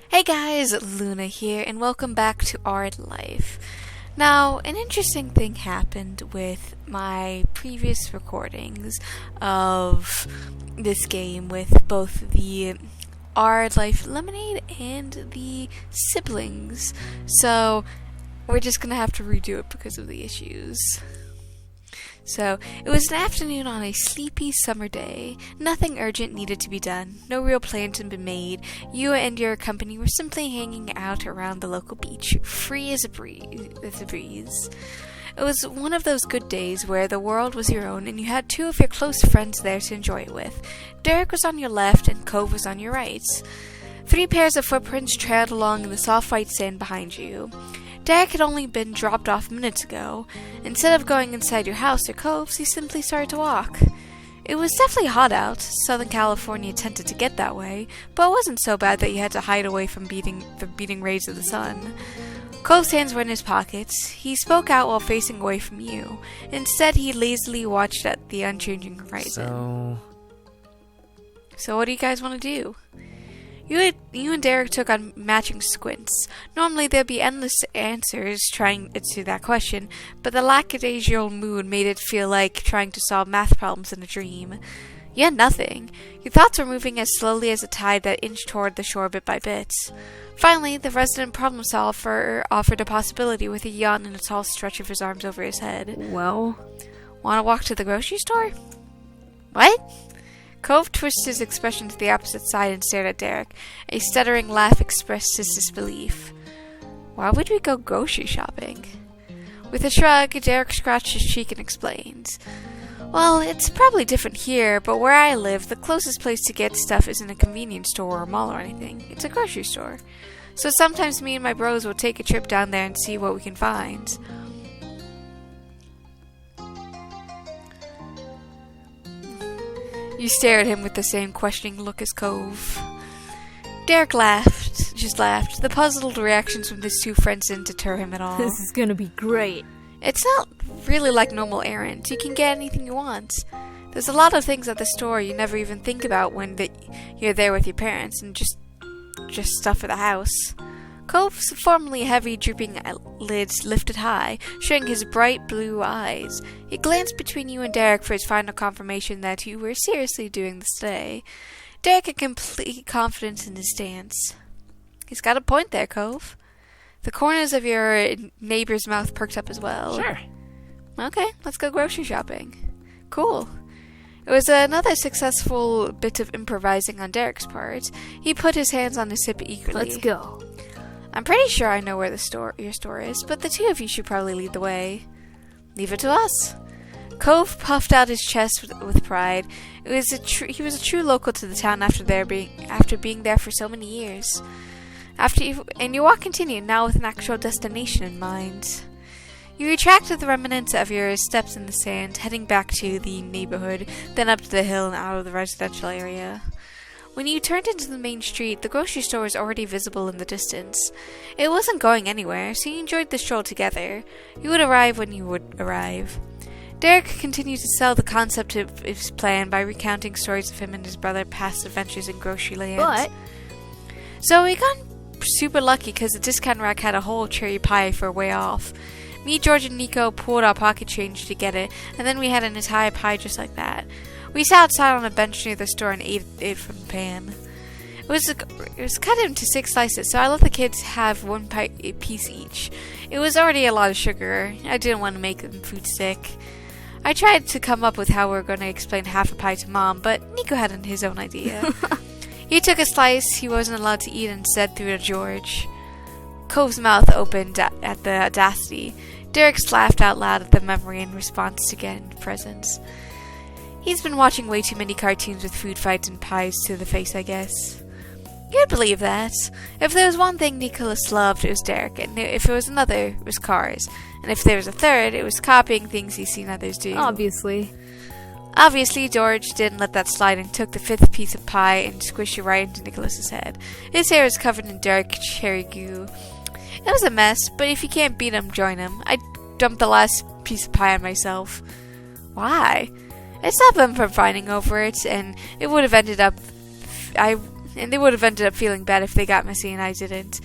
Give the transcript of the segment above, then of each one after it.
Hey guys, Luna here, and welcome back to Art Life. Now, an interesting thing happened with my previous recordings of this game with both the Art Life Lemonade and the siblings. So, we're just gonna have to redo it because of the issues. So, it was an afternoon on a sleepy summer day. Nothing urgent needed to be done. No real plans had been made. You and your company were simply hanging out around the local beach, free as a breeze. It was one of those good days where the world was your own and you had two of your close friends there to enjoy it with. Derek was on your left and Cove was on your right. 3 pairs of footprints trailed along in the soft white sand behind you. Derek had only been dropped off minutes ago. Instead of going inside your house or coves, he simply started to walk. It was definitely hot out. Southern California tended to get that way, but it wasn't so bad that you had to hide away from the beating rays of the sun. Cove's hands were in his pockets. He spoke out while facing away from you. Instead, he lazily watched at the unchanging horizon. So what do you guys want to do? You and Derek took on matching squints. Normally there'd be endless answers trying to that question, but the lackadaisical mood made it feel like trying to solve math problems in a dream. You had nothing. Your thoughts were moving as slowly as a tide that inched toward the shore bit by bit. Finally, the resident problem solver offered a possibility with a yawn and a tall stretch of his arms over his head. Well, want to walk to the grocery store? What? Cove twisted his expression to the opposite side and stared at Derek. A stuttering laugh expressed his disbelief. Why would we go grocery shopping? With a shrug, Derek scratched his cheek and explained. Well, it's probably different here, but where I live, the closest place to get stuff isn't a convenience store or a mall or anything. It's a grocery store. So sometimes me and my bros will take a trip down there and see what we can find. You stare at him with the same questioning look as Cove. Derek just laughed. The puzzled reactions from his two friends didn't deter him at all. This is gonna be great. It's not really like normal errands. You can get anything you want. There's a lot of things at the store you never even think about when you're there with your parents, and just stuff for the house. Cove's formerly heavy, drooping lids lifted high, showing his bright blue eyes. He glanced between you and Derek for his final confirmation that you were seriously doing this today. Derek had complete confidence in his stance. He's got a point there, Cove. The corners of your neighbor's mouth perked up as well. Sure. Okay, let's go grocery shopping. Cool. It was another successful bit of improvising on Derek's part. He put his hands on his hip eagerly. Let's go. I'm pretty sure I know where your store is, but the two of you should probably lead the way. Leave it to us. Cove puffed out his chest with pride. He was a true local to the town after being there for so many years. And your walk continued, now with an actual destination in mind. You retracted the remnants of your steps in the sand, heading back to the neighborhood, then up to the hill and out of the residential area. When you turned into the main street, the grocery store was already visible in the distance. It wasn't going anywhere, so you enjoyed the stroll together. You would arrive when you would arrive. Derek continued to sell the concept of his plan by recounting stories of him and his brother past adventures in grocery land. So we got super lucky because the discount rack had a whole cherry pie for way off. Me, George, and Nico pulled our pocket change to get it, and then we had an entire pie just like that. We sat outside on a bench near the store and ate it from the pan. It was cut into 6 slices, so I let the kids have one piece each. It was already a lot of sugar. I didn't want to make them food sick. I tried to come up with how we were going to explain half a pie to Mom, but Nico had his own idea. He took a slice he wasn't allowed to eat and said threw it to George. Cove's mouth opened at the audacity. Derek laughed out loud at the memory in response to getting presents. He's been watching way too many cartoons with food fights and pies to the face, I guess. You'd believe that. If there was one thing Nicholas loved, it was Derek, and if there was another, it was cars. And if there was a third, it was copying things he's seen others do. Obviously, George didn't let that slide and took the 5th piece of pie and squished it right into Nicholas's head. His hair was covered in dark cherry goo. It was a mess, but if you can't beat him, join him. I dumped the last piece of pie on myself. Why? I stopped them from fighting over it, and it would have ended up and they would have ended up feeling bad if they got messy and I didn't.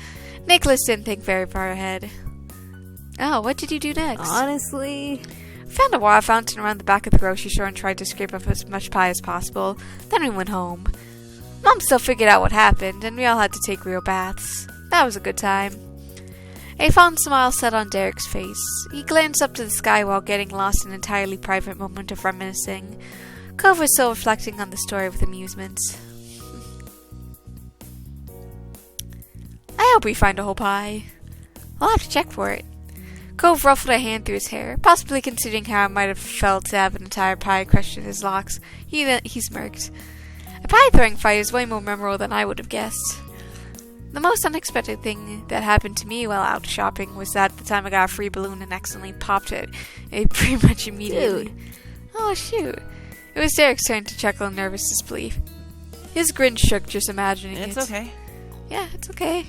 Nicholas didn't think very far ahead. Oh, what did you do next? Honestly, Found a water fountain around the back of the grocery store and tried to scrape up as much pie as possible. Then we went home. Mom still figured out what happened, and we all had to take real baths. That was a good time. A fond smile set on Derek's face. He glanced up to the sky while getting lost in an entirely private moment of reminiscing. Cove was still reflecting on the story with amusement. I hope we find a whole pie. I'll have to check for it. Cove ruffled a hand through his hair, possibly considering how it might have felt to have an entire pie crushed in his locks. He smirked. A pie-throwing fight is way more memorable than I would have guessed. The most unexpected thing that happened to me while out shopping was that the time I got a free balloon and accidentally popped it pretty much immediately. Dude. Oh, shoot. It was Derek's turn to chuckle in nervous disbelief. His grin shook just imagining it. It's okay. Yeah, it's okay.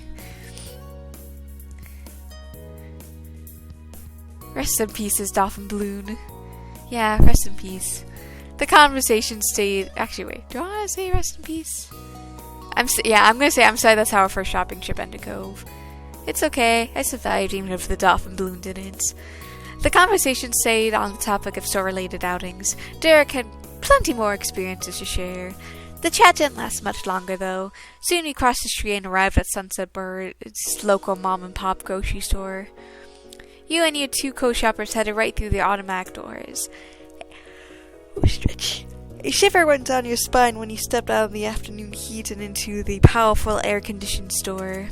Rest in peace, his dolphin balloon. Yeah, rest in peace. The conversation stayed... Actually, wait. Do I want to say rest in peace? I'm gonna say I'm sorry that's how our first shopping trip ended, Cove. It's okay. I survived even if the dolphin balloon didn't. The conversation stayed on the topic of store-related outings. Derek had plenty more experiences to share. The chat didn't last much longer, though. Soon we crossed the street and arrived at Sunset Bird's local mom-and-pop grocery store. You and your two co-shoppers headed right through the automatic doors. Oh, stretch. A shiver went down your spine when you stepped out of the afternoon heat and into the powerful air-conditioned store.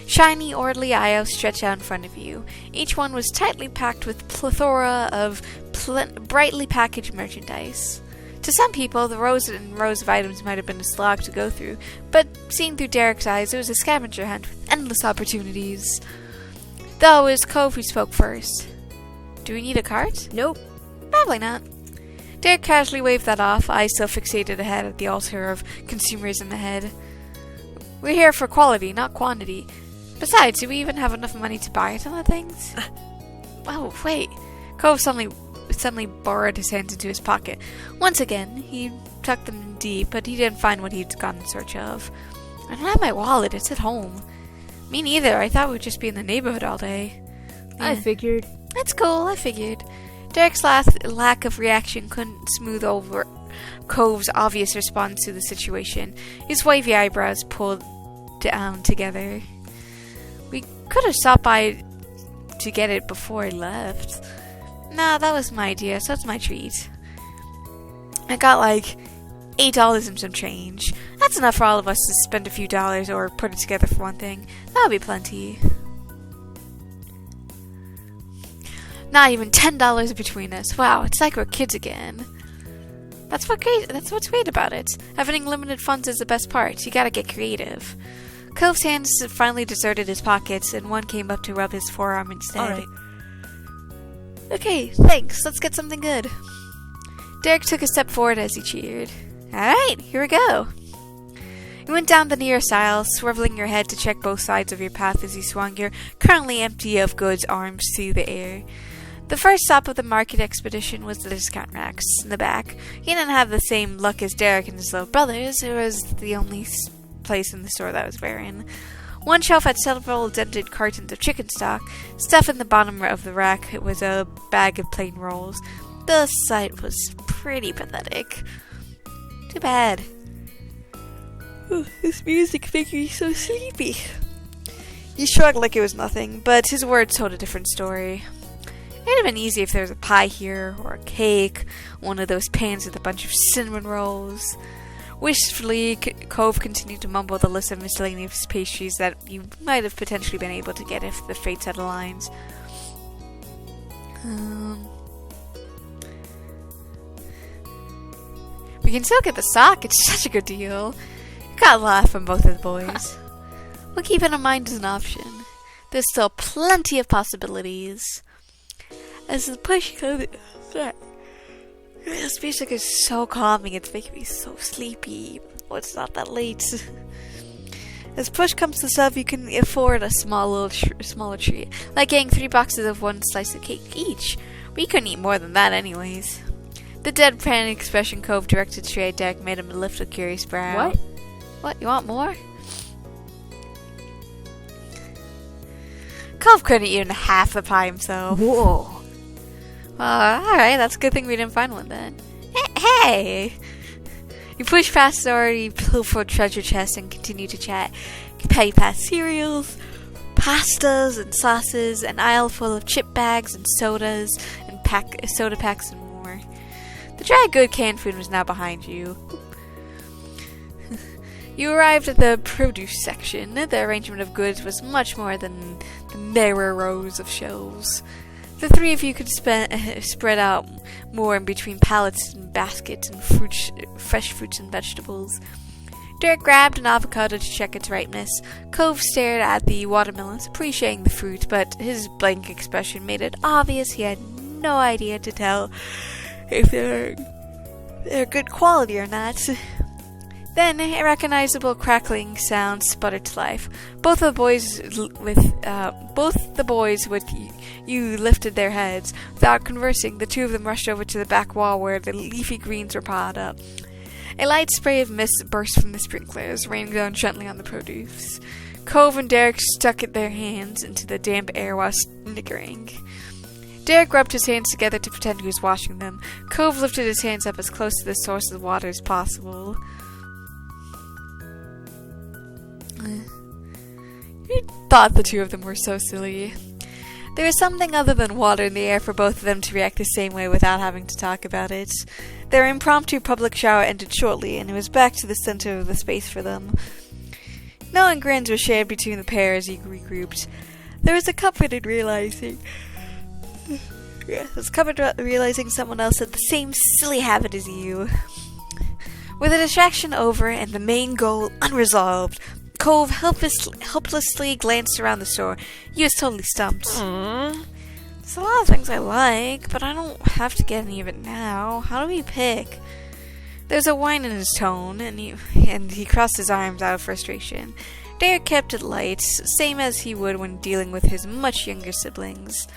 Shiny, orderly aisles stretched out in front of you. Each one was tightly packed with plethora of brightly packaged merchandise. To some people, the rows and rows of items might have been a slog to go through, but seen through Derek's eyes, it was a scavenger hunt with endless opportunities. Though it was Cove who spoke first. Do we need a cart? Nope. Probably not. Derek casually waved that off, eyes still fixated ahead at the altar of consumerism ahead. We're here for quality, not quantity. Besides, do we even have enough money to buy a ton of things? Oh, wait. Cove suddenly burrowed his hands into his pocket. Once again, he tucked them in deep, but he didn't find what he'd gone in search of. I don't have my wallet, it's at home. Me neither, I thought we'd just be in the neighborhood all day. I figured. That's cool, I figured. Derek's lack of reaction couldn't smooth over Cove's obvious response to the situation. His wavy eyebrows pulled down together. We could have stopped by to get it before I left. Nah, that was my idea, so it's my treat. I got like $8 and some change. That's enough for all of us to spend a few dollars or put it together for one thing. That'll be plenty. Not even $10 between us. Wow, it's like we're kids again. That's what's great about it. Having limited funds is the best part. You gotta get creative. Cove's hands finally deserted his pockets, and one came up to rub his forearm instead. Alright. Okay, thanks. Let's get something good. Derek took a step forward as he cheered. Alright, here we go. You went down the nearest aisle, swiveling your head to check both sides of your path as you swung your currently empty of goods arms through the air. The first stop of the market expedition was the discount racks in the back. You didn't have the same luck as Derek and his little brothers. It was the only place in the store that was wearing. One shelf had several dented cartons of chicken stock. Stuff in the bottom of the rack was a bag of plain rolls. The sight was pretty pathetic. Too bad. Oh, this music makes me so sleepy. He shrugged like it was nothing, but his words told a different story. It would have been easy if there was a pie here, or a cake, one of those pans with a bunch of cinnamon rolls. Wistfully, Cove continued to mumble the list of miscellaneous pastries that you might have potentially been able to get if the fates had aligned. We can still get the sock, it's such a good deal. Got a laugh from both of the boys. We'll keep it in mind as an option. There's still plenty of possibilities. As the push comes... This music is so calming, it's making me so sleepy. Oh, it's not that late. As push comes to shove, you can afford a smaller treat, like getting 3 boxes of one slice of cake each. We couldn't eat more than that anyways. The deadpan expression Cove directed straight at Derek made him lift a curious brow. What? What, you want more? Cove couldn't eat even half the pie himself. Whoa. Alright, that's a good thing we didn't find one then. Hey! You push past the already pilfered treasure chest and continue to chat. You pay past cereals, pastas and sauces, an aisle full of chip bags and sodas, and soda packs and more. The dry good canned food was now behind you. You arrived at the produce section. The arrangement of goods was much more than the narrow rows of shelves. The three of you could spread out more in between pallets and baskets and fresh fruits and vegetables. Derek grabbed an avocado to check its ripeness. Cove stared at the watermelons, appreciating the fruit, but his blank expression made it obvious he had no idea to tell if they're good quality or not. Then a recognizable crackling sound sputtered to life. Both the boys with you lifted their heads. Without conversing, the two of them rushed over to the back wall where the leafy greens were piled up. A light spray of mist burst from the sprinklers, raining down gently on the produce. Cove and Derek stuck their hands into the damp air while snickering. Derek rubbed his hands together to pretend he was washing them. Cove lifted his hands up as close to the source of the water as possible. You thought the two of them were so silly. There was something other than water in the air for both of them to react the same way without having to talk about it. Their impromptu public shower ended shortly, and it was back to the center of the space for them. Knowing grins were shared between the pair as you regrouped. There was a comfort in realizing someone else had the same silly habit as you. With the distraction over and the main goal unresolved, Cove helplessly glanced around the store. He was totally stumped. There's a lot of things I like, but I don't have to get any of it now. How do we pick? There's a whine in his tone, and he crossed his arms out of frustration. Derek kept it light, same as he would when dealing with his much younger siblings.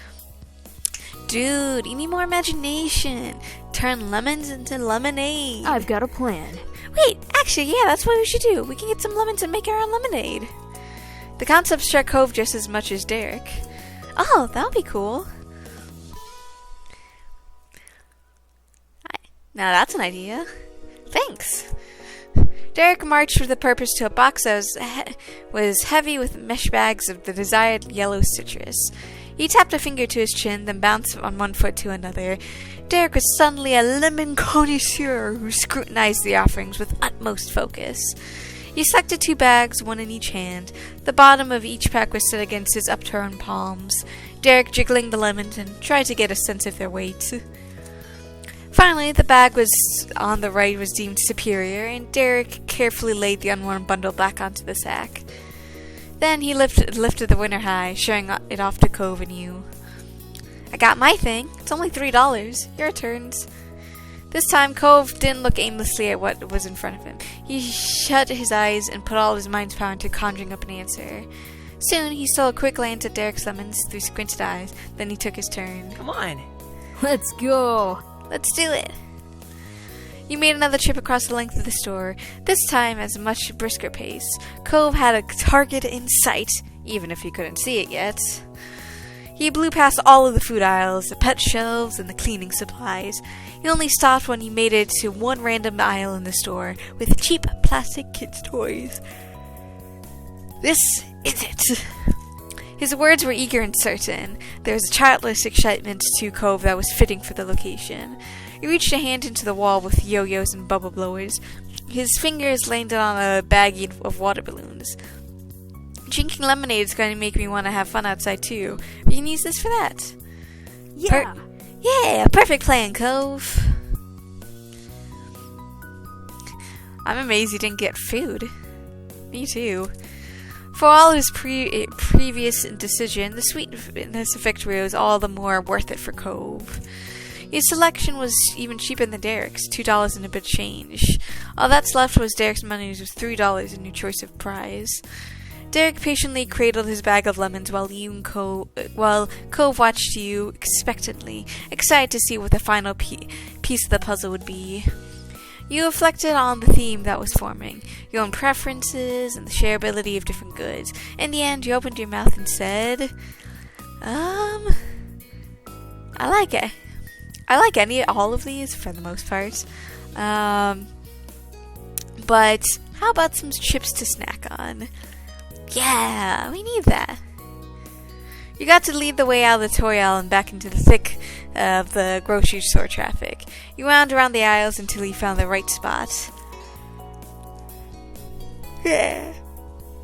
Dude, you need more imagination. Turn lemons into lemonade. I've got a plan. Wait, actually, yeah, that's what we should do. We can get some lemons and make our own lemonade. The concept struck Cove just as much as Derek. Oh, that would be cool. Now that's an idea. Thanks. Derek marched with the purpose to a box that was heavy with mesh bags of the desired yellow citrus. He tapped a finger to his chin, then bounced on one foot to another. Derek was suddenly a lemon connoisseur who scrutinized the offerings with utmost focus. He selected 2 bags, one in each hand. The bottom of each pack was set against his upturned palms. Derek jiggling the lemons and tried to get a sense of their weight. Finally, the bag on the right was deemed superior, and Derek carefully laid the unworn bundle back onto the sack. Then he lifted the winner high, showing it off to Cove and you. I got my thing. It's only $3. Your turns. This time, Cove didn't look aimlessly at what was in front of him. He shut his eyes and put all his mind's power into conjuring up an answer. Soon, he stole a quick glance at Derek's lemons through squinted eyes. Then he took his turn. Come on. Let's go. Let's do it. You made another trip across the length of the store, this time at a much brisker pace. Cove had a target in sight, even if he couldn't see it yet. He blew past all of the food aisles, the pet shelves, and the cleaning supplies. He only stopped when he made it to one random aisle in the store with cheap plastic kids' toys. This is it. His words were eager and certain. There was a childless excitement to Cove that was fitting for the location. He reached a hand into the wall with yo-yos and bubble blowers. His fingers landed on a baggie of water balloons. Drinking lemonade is going to make me want to have fun outside too. We can use this for that. Yeah. Yeah, perfect plan, Cove. I'm amazed you didn't get food. Me too. For all his previous indecision, the sweetness of victory was all the more worth it for Cove. His selection was even cheaper than Derek's, $2 and a bit of change. All that's left was Derek's money, which was $3 in your choice of prize. Derek patiently cradled his bag of lemons while Cove watched you expectantly, excited to see what the final piece of the puzzle would be. You reflected on the theme that was forming, your own preferences and the shareability of different goods. In the end, you opened your mouth and said, I like it. I like all of these for the most part. But how about some chips to snack on? Yeah, we need that. You got to lead the way out of the toy aisle and back into the thick of the grocery store traffic. You wound around the aisles until you found the right spot. Yeah.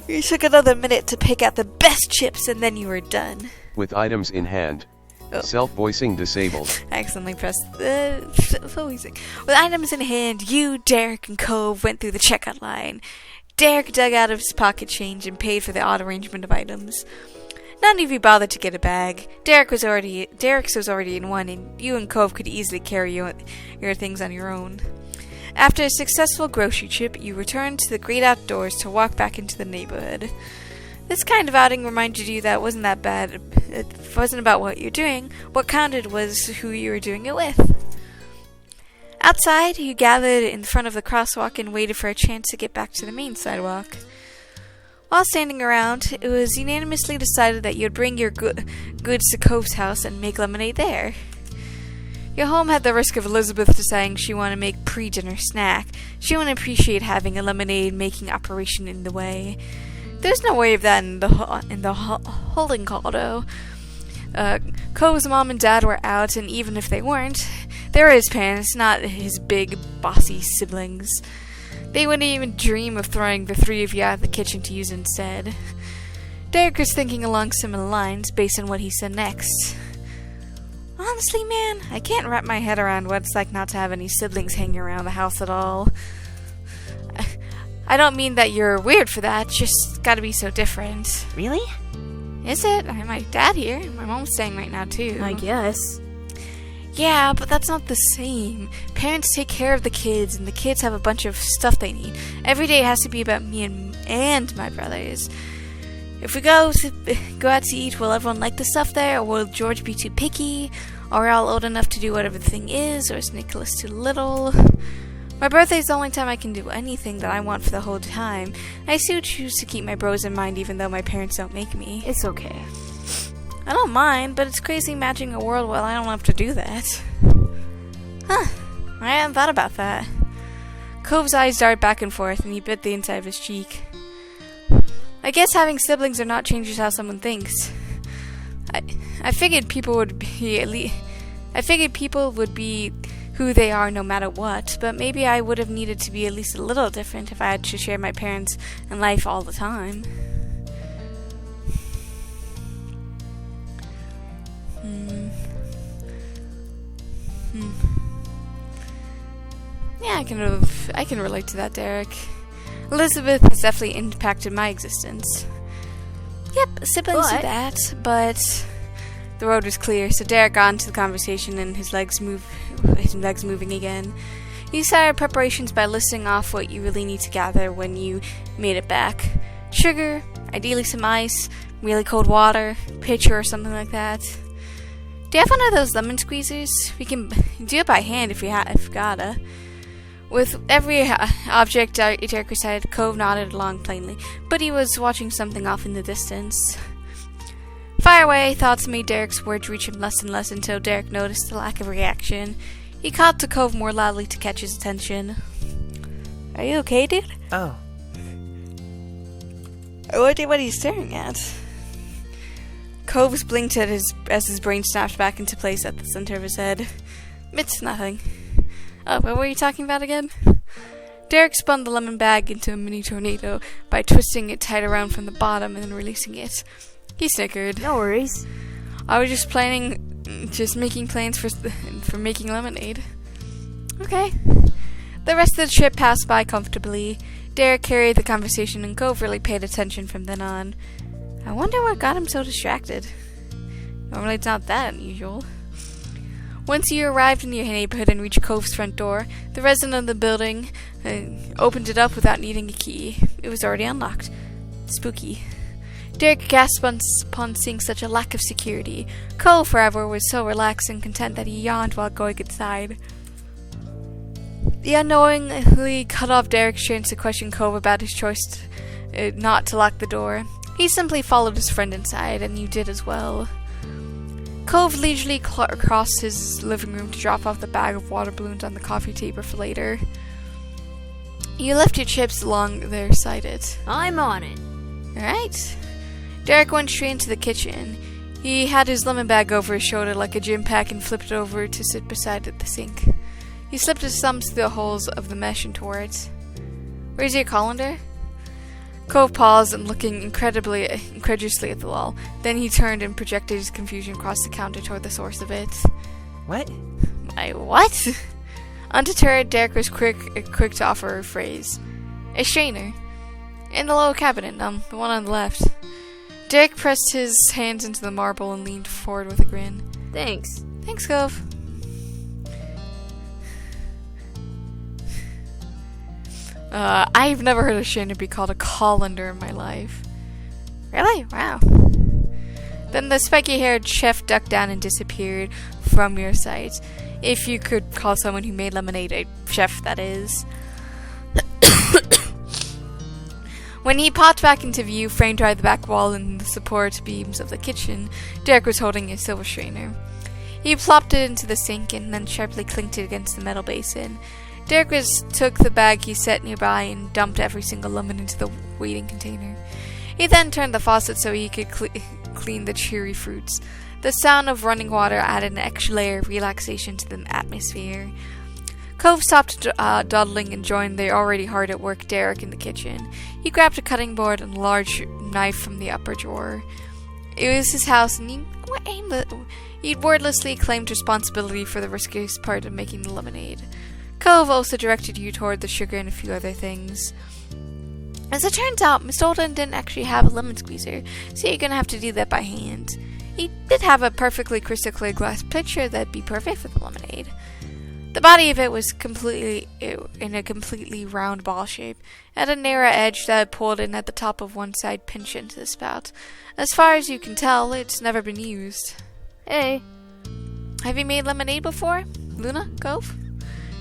You took another minute to pick out the best chips and then you were done. With items in hand. Oh. Self-voicing disabled. I accidentally pressed voicing. With items in hand, you, Derek, and Cove went through the checkout line. Derek dug out of his pocket change and paid for the odd arrangement of items. None of you bothered to get a bag. Derek's was already in one, and you and Cove could easily carry your things on your own. After a successful grocery trip, you returned to the great outdoors to walk back into the neighborhood. This kind of outing reminded you that it wasn't that bad. It wasn't about what you're doing. What counted was who you were doing it with. Outside, you gathered in front of the crosswalk and waited for a chance to get back to the main sidewalk. While standing around, it was unanimously decided that you'd bring your goods to Cove's house and make lemonade there. Your home had the risk of Elizabeth deciding she wanted to make pre-dinner snack. She wouldn't appreciate having a lemonade-making operation in the way. There's no way of that in the holding call, though. Cove's mom and dad were out, and even if they weren't, they were his parents, not his big, bossy siblings. They wouldn't even dream of throwing the three of you out of the kitchen to use instead. Derek was thinking along similar lines based on what he said next. Honestly, man, I can't wrap my head around what it's like not to have any siblings hanging around the house at all. I don't mean that you're weird for that, just gotta be so different. Really? Is it? I have my dad here. My mom's staying right now, too. I guess. Yeah, but that's not the same. Parents take care of the kids, and the kids have a bunch of stuff they need. Every day has to be about me and my brothers. If we go out to eat, will everyone like the stuff there, or will George be too picky? Are we all old enough to do whatever the thing is, or is Nicholas too little? My birthday's the only time I can do anything that I want for the whole time. I still choose to keep my bros in mind even though my parents don't make me. It's okay. I don't mind, but it's crazy imagining a world where I don't have to do that. Huh. I hadn't thought about that. Cove's eyes darted back and forth, and he bit the inside of his cheek. I guess having siblings or not changes how someone thinks. I figured people would be who they are no matter what, but maybe I would have needed to be at least a little different if I had to share my parents and life all the time. Yeah, I can relate to that, Derek. Elizabeth has definitely impacted my existence. Yep, siblings do that, but the road was clear, so Derek got into the conversation and his legs moving again. He started preparations by listing off what you really need to gather when you made it back. Sugar, ideally some ice, really cold water, pitcher or something like that. Do you have one of those lemon squeezers? We can do it by hand if you gotta. With every object Derek recited, Cove nodded along plainly, but he was watching something off in the distance. Far away, thoughts made Derek's words reach him less and less until Derek noticed the lack of reaction. He called to Cove more loudly to catch his attention. Are you okay, dude? Oh. I wonder what he's staring at. Cove blinked as his brain snapped back into place at the center of his head. It's nothing. Oh, what were you talking about again? Derek spun the lemon bag into a mini tornado by twisting it tight around from the bottom and then releasing it. He snickered. No worries. I was just making plans for making lemonade. Okay. The rest of the trip passed by comfortably. Derek carried the conversation and Cove really paid attention from then on. I wonder what got him so distracted. Normally it's not that unusual. Once you arrived in your neighborhood and reached Cove's front door, the resident of the building opened it up without needing a key. It was already unlocked. Spooky. Derek gasped upon seeing such a lack of security. Cove, however, was so relaxed and content that he yawned while going inside. The unknowingly cut off Derek's chance to question Cove about his choice not to lock the door. He simply followed his friend inside, and you did as well. Cove leisurely crossed his living room to drop off the bag of water balloons on the coffee table for later. You left your chips along their side it. I'm on it. Alright. Derek went straight into the kitchen. He had his lemon bag over his shoulder like a gym pack and flipped it over to sit beside the sink. He slipped his thumbs through the holes of the mesh and tore it. Where's your colander? Cove paused and looking incredulously at the wall. Then he turned and projected his confusion across the counter toward the source of it. What? My what? Undeterred, Derek was quick to offer a phrase. A strainer. In the lower cabinet, the one on the left. Derek pressed his hands into the marble and leaned forward with a grin. Thanks. Thanks, Cove. I've never heard a strainer be called a colander in my life. Really? Wow. Then the spiky-haired chef ducked down and disappeared from your sight. If you could call someone who made lemonade a chef, that is. When he popped back into view, framed by the back wall and the support beams of the kitchen, Derek was holding a silver strainer. He plopped it into the sink and then sharply clinked it against the metal basin. Derek took the bag he set nearby and dumped every single lemon into the waiting container. He then turned the faucet so he could clean the cheery fruits. The sound of running water added an extra layer of relaxation to the atmosphere. Cove stopped dawdling and joined the already hard at work Derek in the kitchen. He grabbed a cutting board and a large knife from the upper drawer. It was his house, and he'd wordlessly claimed responsibility for the riskiest part of making the lemonade. Cove also directed you toward the sugar and a few other things. As it turns out, Miss Olden didn't actually have a lemon squeezer, so you're gonna have to do that by hand. He did have a perfectly crystal clear glass pitcher that'd be perfect for the lemonade. The body of it was in a completely round ball shape. It had a narrow edge that pulled in at the top of one side pinched into the spout. As far as you can tell, it's never been used. Hey. Have you made lemonade before, Luna, Cove?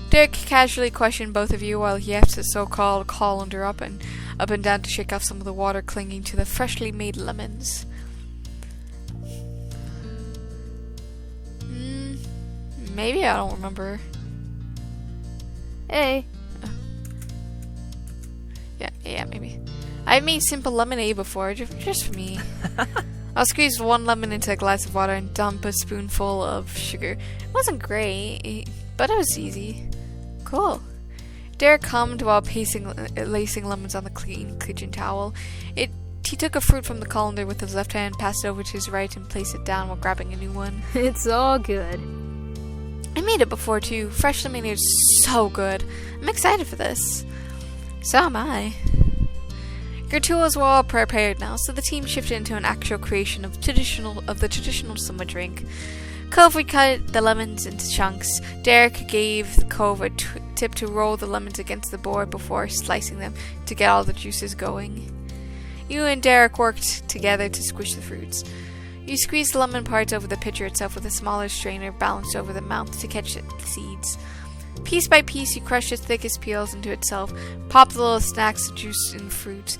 Derek casually questioned both of you while he hefted the so-called colander up and down to shake off some of the water clinging to the freshly made lemons. Maybe, I don't remember. Hey. Yeah, maybe. I've made simple lemonade before, just for me. I'll squeeze one lemon into a glass of water and dump a spoonful of sugar. It wasn't great, but it was easy. Cool. Derek hummed while lacing lemons on the clean kitchen towel. He took a fruit from the colander with his left hand, passed it over to his right, and placed it down while grabbing a new one. It's all good. I made it before, too. Fresh lemonade is so good. I'm excited for this. So am I. Your tools were all prepared now, so the team shifted into an actual creation of the traditional summer drink. Cove would cut the lemons into chunks. Derek gave Cove a tip to roll the lemons against the board before slicing them to get all the juices going. You and Derek worked together to squish the fruits. You squeezed the lemon parts over the pitcher itself with a smaller strainer balanced over the mouth to catch the seeds. Piece by piece, you crushed its thickest peels into itself, popped the little snacks of juice and fruit.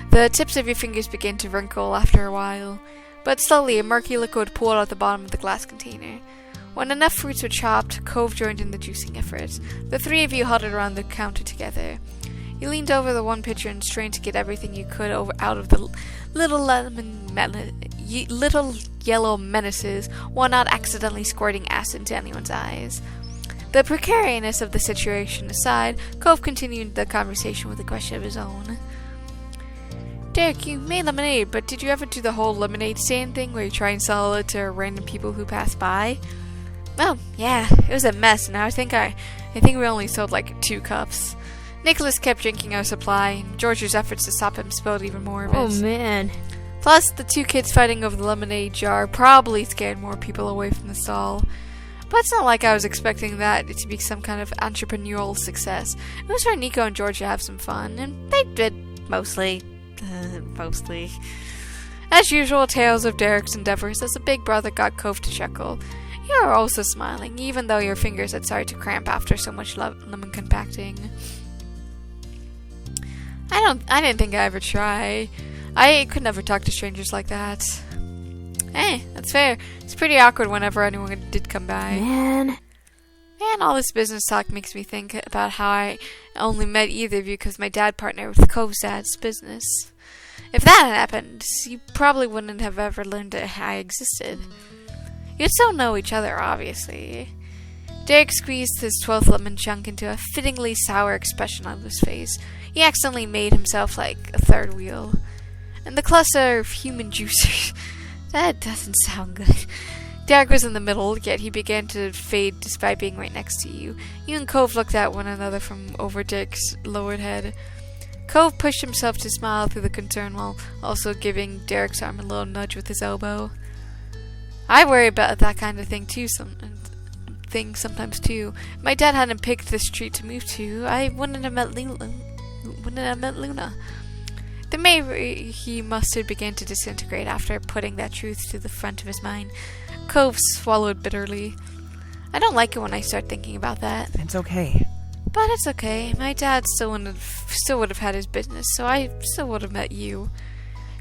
The tips of your fingers began to wrinkle after a while, but slowly a murky liquid pooled out the bottom of the glass container. When enough fruits were chopped, Cove joined in the juicing efforts. The three of you huddled around the counter together. You leaned over the one pitcher and strained to get everything you could out of the little yellow menaces, while not accidentally squirting acid into anyone's eyes. The precariousness of the situation aside, Cove continued the conversation with a question of his own. Derek, you made lemonade, but did you ever do the whole lemonade stand thing where you try and sell it to random people who pass by? Well, yeah, it was a mess, and I think we only sold like 2 cups. Nicholas kept drinking our supply, and George's efforts to stop him spilled even more of it. Oh, man. Plus, the 2 kids fighting over the lemonade jar probably scared more people away from the stall. But it's not like I was expecting that to be some kind of entrepreneurial success. It was for Nico and George to have some fun, and they did mostly. As usual, tales of Derek's endeavors as a big brother got Cove to chuckle. You are also smiling, even though your fingers had started to cramp after so much lemon compacting. I didn't think I'd ever try. I could never talk to strangers like that. Hey, that's fair. It's pretty awkward whenever anyone did come by. Man, all this business talk makes me think about how I only met either of you because my dad partnered with Cove's dad's business. If that had happened, you probably wouldn't have ever learned that I existed. You'd still know each other, obviously. Derek squeezed his 12th lemon chunk into a fittingly sour expression on his face. He accidentally made himself like a third wheel. And the cluster of human juicers. That doesn't sound good. Derek was in the middle, yet he began to fade despite being right next to you. You and Cove looked at one another from over Derek's lowered head. Cove pushed himself to smile through the concern while also giving Derek's arm a little nudge with his elbow. I worry about that kind of thing sometimes too. If my dad hadn't picked this street to move to, I wouldn't have met Luna. The May he mustard began to disintegrate after putting that truth to the front of his mind. Cove swallowed bitterly. I don't like it when I start thinking about that. It's okay. But it's okay. My dad still would have had his business, so I still would have met you.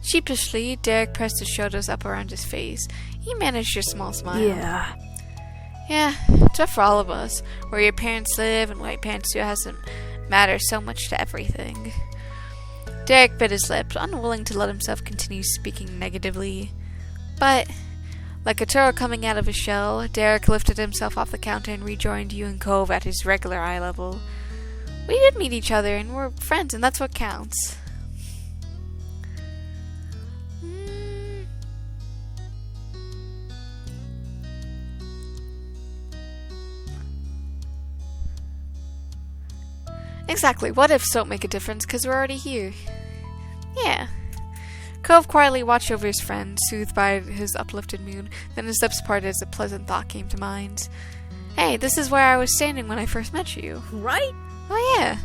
Sheepishly, Derek pressed his shoulders up around his face. He managed a small smile. Yeah, it's tough for all of us. Where your parents live and what your parents do hasn't mattered so much to everything. Derek bit his lip, unwilling to let himself continue speaking negatively. But, like a turtle coming out of his shell, Derek lifted himself off the counter and rejoined you and Cove at his regular eye level. We did meet each other, and we're friends, and that's what counts. Exactly. What if soap make a difference? Because we're already here. Yeah. Cove quietly watched over his friend, soothed by his uplifted mood. Then his lips parted as a pleasant thought came to mind. Hey, this is where I was standing when I first met you. right? Oh yeah.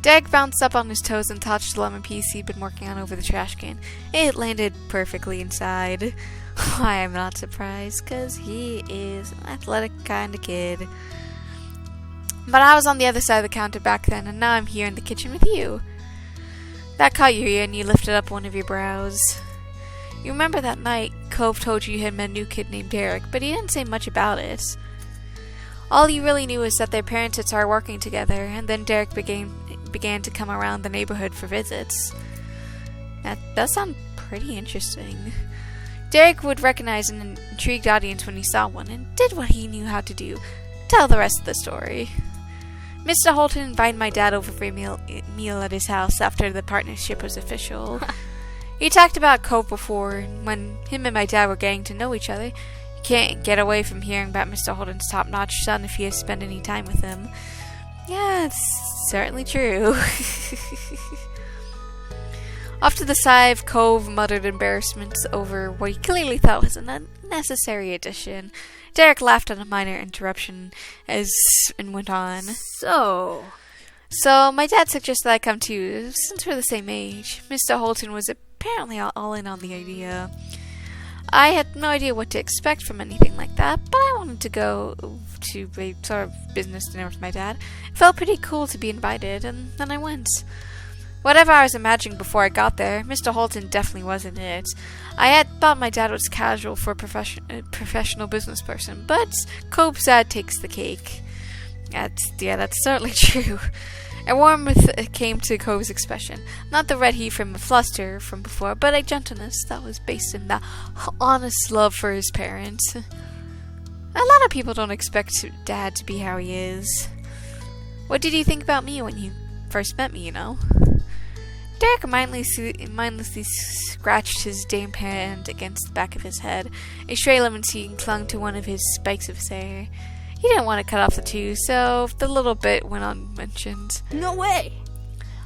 Derek bounced up on his toes and touched the lemon piece he'd been working on over the trash can. It landed perfectly inside. Why, I'm not surprised, because he is an athletic kind of kid. But I was on the other side of the counter back then, and now I'm here in the kitchen with you. That caught your ear, and you lifted up one of your brows. You remember that night Cove told you he had met a new kid named Derek, but he didn't say much about it. All you really knew was that their parents had started working together, and then Derek began to come around the neighborhood for visits. That does sound pretty interesting. Derek would recognize an intrigued audience when he saw one, and did what he knew how to do. Tell the rest of the story. Mr. Holton invited my dad over for a meal at his house after the partnership was official. He talked about Cove before, and when him and my dad were getting to know each other, you can't get away from hearing about Mr. Holton's top-notch son if he has spent any time with him. Yeah, it's certainly true. Off to the side, Cove muttered embarrassment over what he clearly thought was an unnecessary addition. Derek laughed at a minor interruption and went on. So, my dad suggested I come too, since we're the same age. Mr. Holton was apparently all in on the idea. I had no idea what to expect from anything like that, but I wanted to go to a sort of business dinner with my dad. It felt pretty cool to be invited, and then I went. Whatever I was imagining before I got there, Mr. Holton definitely wasn't it. I had thought my dad was casual for a professional business person, but Cove's dad takes the cake. That's certainly true. A warmth came to Cove's expression. Not the red heat from a fluster from before, but a gentleness that was based in that honest love for his parents. A lot of people don't expect Dad to be how he is. What did you think about me when you first met me, you know? Derek mindlessly scratched his damp hand against the back of his head. A stray lemon seed clung to one of his spikes of his hair. He didn't want to cut off the two, so the little bit went unmentioned. no way.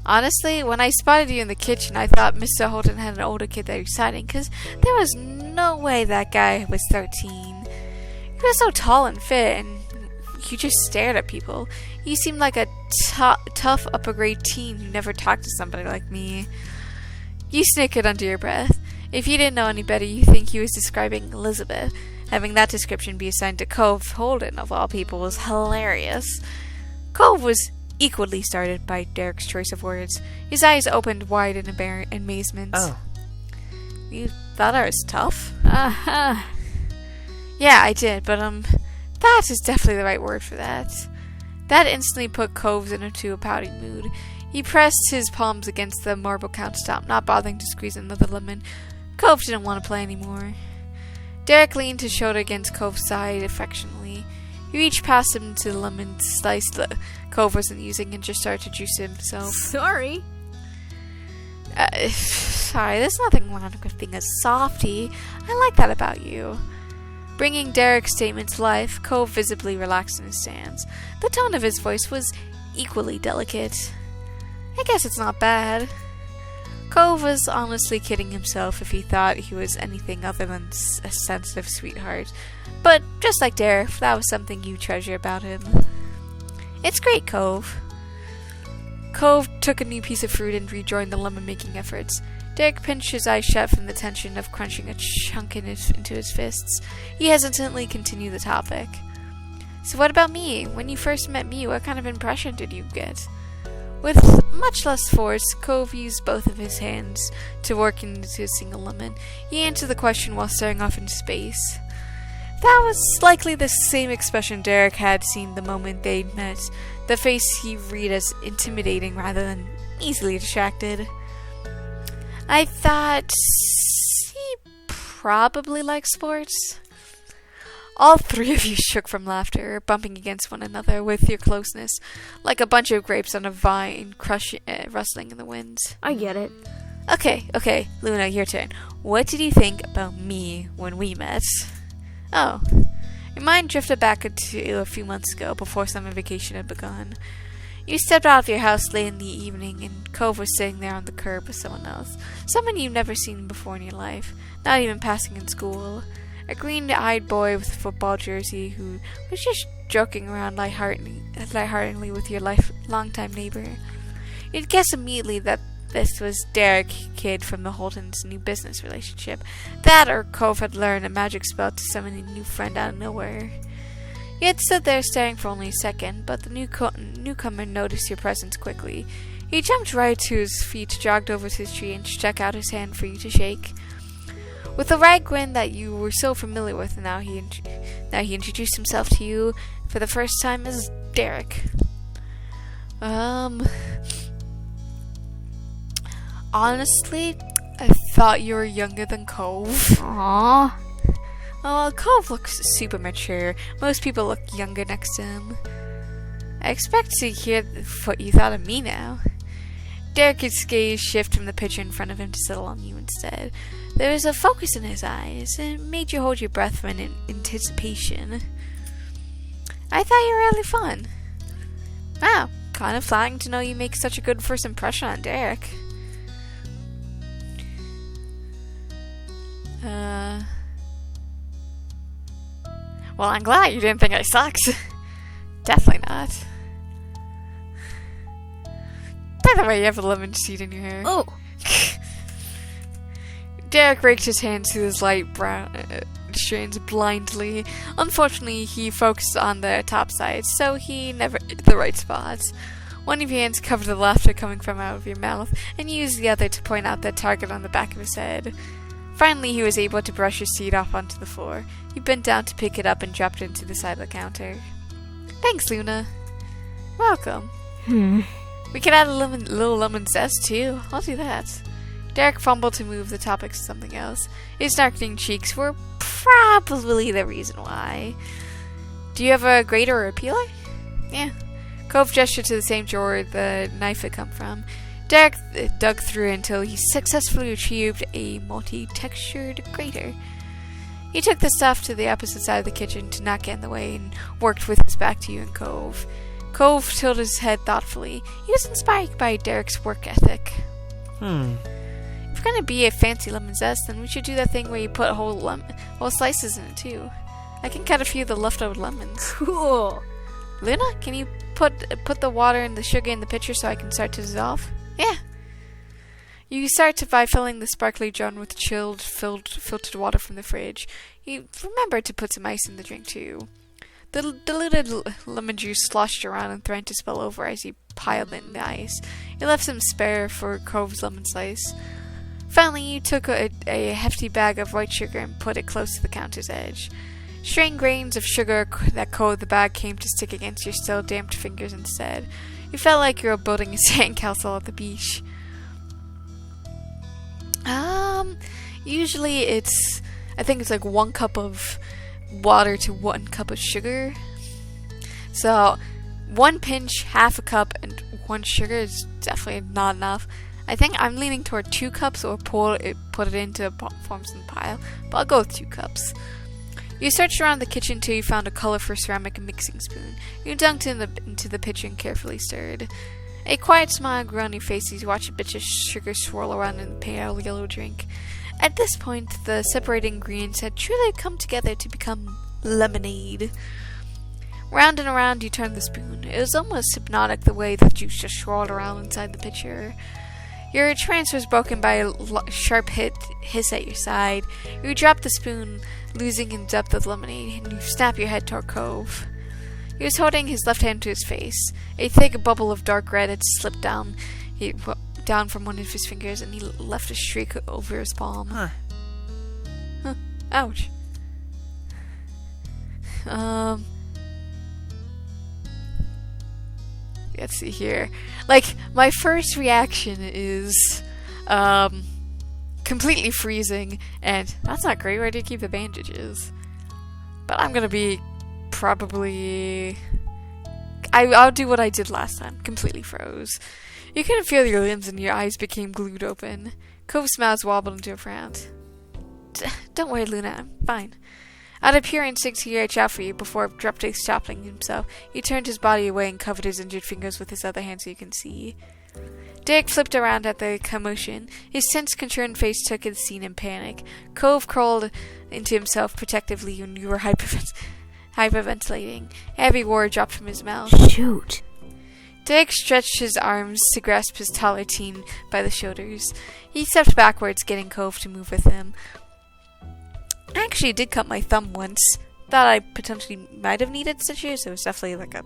Honestly, when I spotted you in the kitchen, I thought Mr. Holton had an older kid that he was citing, because there was no way that guy was 13. He was so tall and fit, and you just stared at people. You seemed like a tough upper-grade teen who never talked to somebody like me. You snickered under your breath. If you didn't know any better, you think he was describing Elizabeth. Having that description be assigned to Cove Holden, of all people, was hilarious. Cove was equally startled by Derek's choice of words. His eyes opened wide in amazement. Oh. You thought I was tough? Uh-huh. Yeah, I did, but, that is definitely the right word for that. That instantly put Cove into a pouting mood. He pressed his palms against the marble countertop, not bothering to squeeze another lemon. Cove didn't want to play anymore. Derek leaned his shoulder against Cove's side affectionately. He reached past him to the lemon slice that Cove wasn't using and just started to juice it himself. Sorry. Sorry, there's nothing wrong with being a softie. I like that about you. Bringing Derek's statement to life, Cove visibly relaxed in his stance. The tone of his voice was equally delicate. I guess it's not bad. Cove was honestly kidding himself if he thought he was anything other than a sensitive sweetheart. But just like Derek, that was something you treasure about him. It's great, Cove. Cove took a new piece of fruit and rejoined the lemon-making efforts. Derek pinched his eyes shut from the tension of crunching a chunk into his fists. He hesitantly continued the topic. So what about me? When you first met me, what kind of impression did you get? With much less force, Cove used both of his hands to work into a single lemon. He answered the question while staring off into space. That was likely the same expression Derek had seen the moment they'd met. The face he read as intimidating rather than easily distracted. I thought he probably likes sports. All three of you shook from laughter, bumping against one another with your closeness, like a bunch of grapes on a vine rustling in the wind. I get it. Okay, Luna, your turn. What did you think about me when we met? Oh, your mind drifted back to a few months ago, before summer vacation had begun. You stepped out of your house late in the evening, and Cove was sitting there on the curb with someone else. Someone you've never seen before in your life, not even passing in school. A green-eyed boy with a football jersey who was just joking around lightheartedly with your longtime neighbor. You'd guess immediately that this was Derek, kid from the Holtons' new business relationship. That or Cove had learned a magic spell to summon a new friend out of nowhere. You had stood there staring for only a second, but the newcomer noticed your presence quickly. He jumped right to his feet, jogged over to his tree, and stuck out his hand for you to shake. With a wry grin that you were so familiar with, now he introduced himself to you for the first time as Derek. Honestly, I thought you were younger than Cove. Aww. Oh, Cove looks super mature. Most people look younger next to him. I expect to hear what you thought of me now. Derek's gaze shifted from the picture in front of him to settle on you instead. There was a focus in his eyes, and it made you hold your breath from anticipation. I thought you were really fun. Wow, kind of flattering to know you make such a good first impression on Derek. Well, I'm glad you didn't think I sucked. Definitely not. By the way, you have a lemon seed in your hair. Oh. Derek raked his hands through his light brown strands blindly. Unfortunately, he focused on the top side, so he never hit the right spots. One of your hands covered the laughter coming from out of your mouth, and you used the other to point out the target on the back of his head. Finally, he was able to brush his seed off onto the floor. He bent down to pick it up and dropped it into the side of the counter. Thanks, Luna. Welcome. We could add a little lemon zest, too. I'll do that. Derek fumbled to move the topic to something else. His darkening cheeks were probably the reason why. Do you have a grater or a peeler? Yeah. Cove gestured to the same drawer the knife had come from. Derek dug through until he successfully retrieved a multi-textured grater. He took the stuff to the opposite side of the kitchen to not get in the way and worked with his back to you and Cove. Cove tilted his head thoughtfully. He was inspired by Derek's work ethic. If we're gonna be a fancy lemon zest, then we should do that thing where you put whole slices in it too. I can cut a few of the leftover lemons. Cool. Luna, can you put the water and the sugar in the pitcher so I can start to dissolve? Yeah. You start by filling the sparkly jar with chilled, filtered water from the fridge. You remember to put some ice in the drink too. The diluted lemon juice sloshed around and threatened to spill over as you piled it in the ice. You left some spare for Cove's lemon slice. Finally, you took a hefty bag of white sugar and put it close to the counter's edge. String grains of sugar that coated the bag came to stick against your still damp fingers instead. You felt like you were building a sandcastle at the beach. Usually I think it's like 1 cup of water to 1 cup of sugar. So 1 pinch, half a cup, and 1 sugar is definitely not enough. I think I'm leaning toward 2 cups or put it into forms in the pile, but I'll go with 2 cups. You searched around the kitchen till you found a colorful ceramic mixing spoon. You dunked into the pitcher and carefully stirred. A quiet smile grew on your face as you watched a bit of sugar swirl around in the pale yellow drink. At this point, the separating ingredients had truly come together to become lemonade. Round and around you turned the spoon. It was almost hypnotic the way the juice just swirled around inside the pitcher. Your trance was broken by a sharp hiss at your side. You dropped the spoon, losing in depth of lemonade, and you snapped your head toward Cove. He was holding his left hand to his face. A thick bubble of dark red had slipped down from one of his fingers, and he left a streak over his palm. Huh. Ouch. Let's see here. Like, my first reaction is, completely freezing, and that's not great. Where do you keep the bandages? But I'm gonna be probably... I'll do what I did last time. Completely froze. You couldn't feel your limbs and your eyes became glued open. Cove's mouth wobbled into a frown. Don't worry, Luna. I'm fine. Out of pure instinct, he reached out for you before abruptly stopping himself. He turned his body away and covered his injured fingers with his other hand so you can see. Derek flipped around at the commotion. His tense, concerned face took in the scene in panic. Cove crawled into himself protectively when you were hyperventilating. A heavy roar dropped from his mouth. Shoot. Derek stretched his arms to grasp his taller teen by the shoulders. He stepped backwards, getting Cove to move with him. I actually did cut my thumb once. Thought I potentially might have needed stitches. It was definitely like a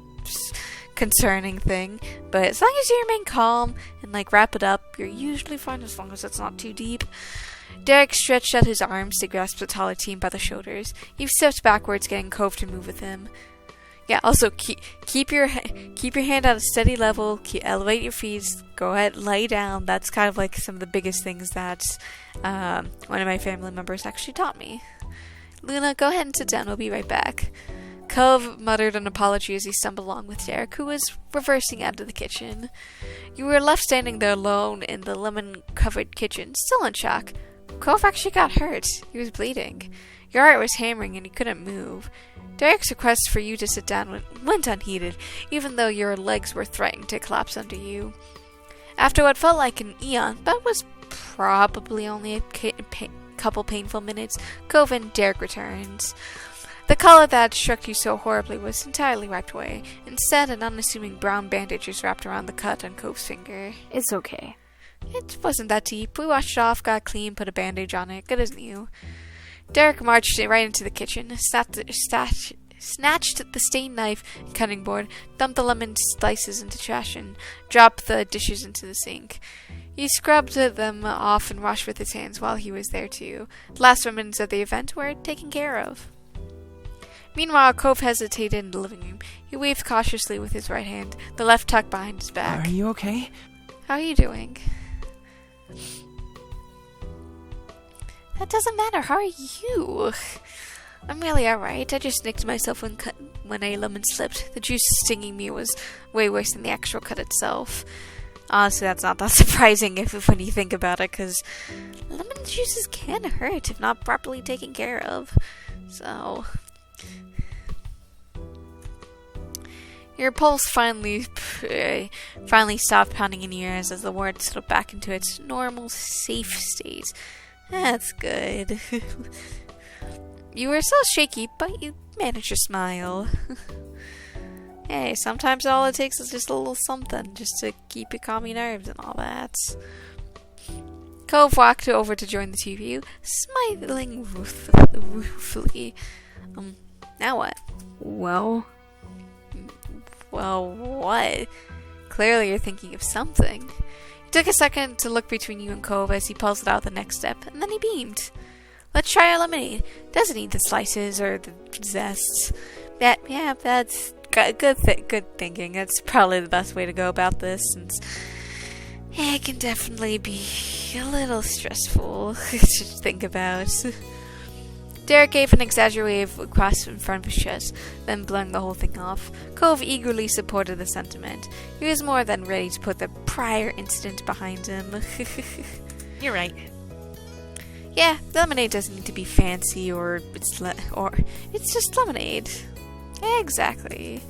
concerning thing. But as long as you remain calm and wrap it up, you're usually fine as long as it's not too deep. Derek stretched out his arms to grasp the taller teen by the shoulders. He stepped backwards, getting Cove to move with him. Yeah, also keep your hand at a steady level. Elevate your feet. Go ahead, lay down. That's kind of like some of the biggest things that one of my family members actually taught me. Luna, go ahead and sit down. We'll be right back. Cove muttered an apology as he stumbled along with Derek, who was reversing out of the kitchen. You were left standing there alone in the lemon-covered kitchen, still in shock. Cove actually got hurt. He was bleeding. Your heart was hammering and you couldn't move. Derek's request for you to sit down went unheeded, even though your legs were threatening to collapse under you. After what felt like an eon, but was probably only a couple painful minutes, Cove and Derek returned. The collar that had struck you so horribly was entirely wiped away. Instead, an unassuming brown bandage was wrapped around the cut on Cove's finger. It's okay. It wasn't that deep. We washed it off, got clean, put a bandage on it. Good as new. Derek marched right into the kitchen, snatched the stained knife and cutting board, dumped the lemon slices into trash, and dropped the dishes into the sink. He scrubbed them off and washed with his hands while he was there too. The last moments of the event were taken care of. Meanwhile, Cove hesitated in the living room. He waved cautiously with his right hand, the left tucked behind his back. Are you okay? How are you doing? That doesn't matter. How are you? I'm really alright. I just nicked myself when a lemon slipped. The juice stinging me was way worse than the actual cut itself. Honestly, that's not that surprising when you think about it, because lemon juices can hurt if not properly taken care of. So... Your pulse finally stopped pounding in your ears as the ward slipped back into its normal, safe state. That's good. You were still shaky, but you managed to smile. Hey, sometimes all it takes is just a little something, just to keep you calm your nerves and all that. Cove walked over to join the two of you, smiling ruefully. Now what? Well, Well, what? Clearly you're thinking of something. He took a second to look between you and Cove as he puzzled out the next step, and then he beamed. Let's try our lemonade. Doesn't need the slices or the zest. That's good thinking. That's probably the best way to go about this, since it can definitely be a little stressful to think about. Derek gave an exaggerated cross in front of his chest, then blurring the whole thing off. Cove eagerly supported the sentiment. He was more than ready to put the prior incident behind him. You're right. Yeah, lemonade doesn't need to be fancy, or it's just lemonade. Exactly.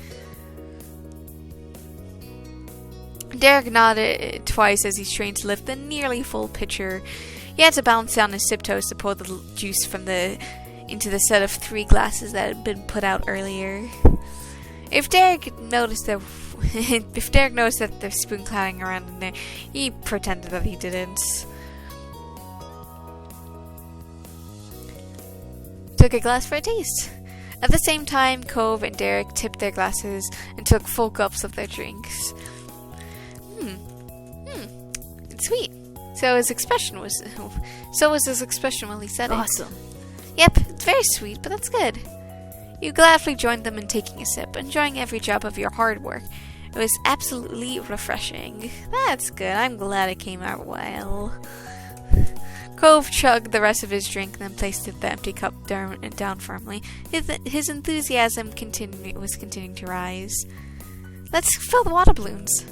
Derek nodded twice as he strained to lift the nearly full pitcher. He had to balance down his tiptoes to pour the juice into the set of 3 glasses that had been put out earlier. If Derek noticed that the spoon clattering around in there, he pretended that he didn't. Took a glass for a taste. At the same time, Cove and Derek tipped their glasses and took full gulps of their drinks. It's sweet. So was his expression while he said it. awesome. Yep, it's very sweet, but that's good. You gladly joined them in taking a sip, enjoying every drop of your hard work. It was absolutely refreshing. That's good. I'm glad it came out well. Cove chugged the rest of his drink, then placed the empty cup down firmly. His enthusiasm was continuing to rise. Let's fill the water balloons.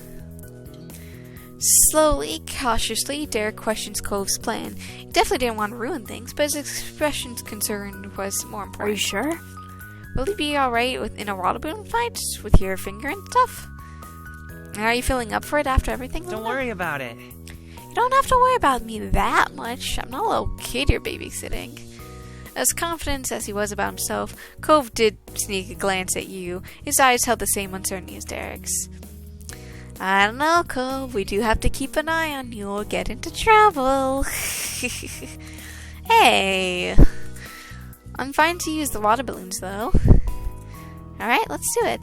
Slowly, cautiously, Derek questions Cove's plan. He definitely didn't want to ruin things, but his expression's concern was more important. Are you sure? Will he be alright in a water balloon fight with your finger and stuff? Are you feeling up for it after everything? Don't worry about it. You don't have to worry about me that much. I'm not a little kid you're babysitting. As confident as he was about himself, Cove did sneak a glance at you. His eyes held the same uncertainty as Derek's. I don't know, Cove. We do have to keep an eye on you or get into trouble. Hey. I'm fine to use the water balloons, though. Alright, let's do it.